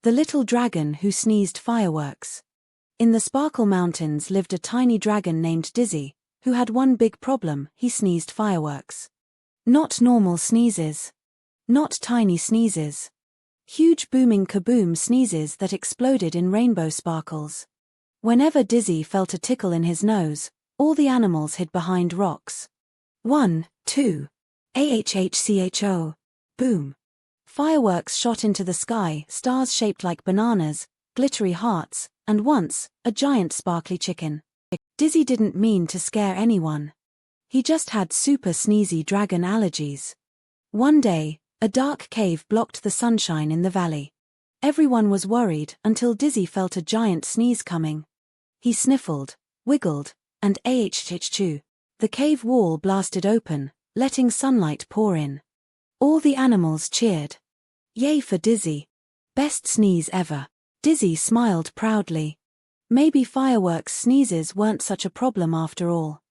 The Little Dragon Who Sneezed Fireworks. In the Sparkle Mountains lived a tiny dragon named Dizzy, who had one big problem: he sneezed fireworks. Not normal sneezes. Not tiny sneezes. Huge booming kaboom sneezes that exploded in rainbow sparkles. Whenever Dizzy felt a tickle in his nose, all the animals hid behind rocks. 1, 2. AHHCHO. Boom. Fireworks shot into the sky, stars shaped like bananas, glittery hearts, and once, a giant sparkly chicken. Dizzy didn't mean to scare anyone. He just had super sneezy dragon allergies. One day, a dark cave blocked the sunshine in the valley. Everyone was worried until Dizzy felt a giant sneeze coming. He sniffled, wiggled, and ahhchoo. The cave wall blasted open, letting sunlight pour in. All the animals cheered. Yay for Dizzy. Best sneeze ever. Dizzy smiled proudly. Maybe fireworks sneezes weren't such a problem after all.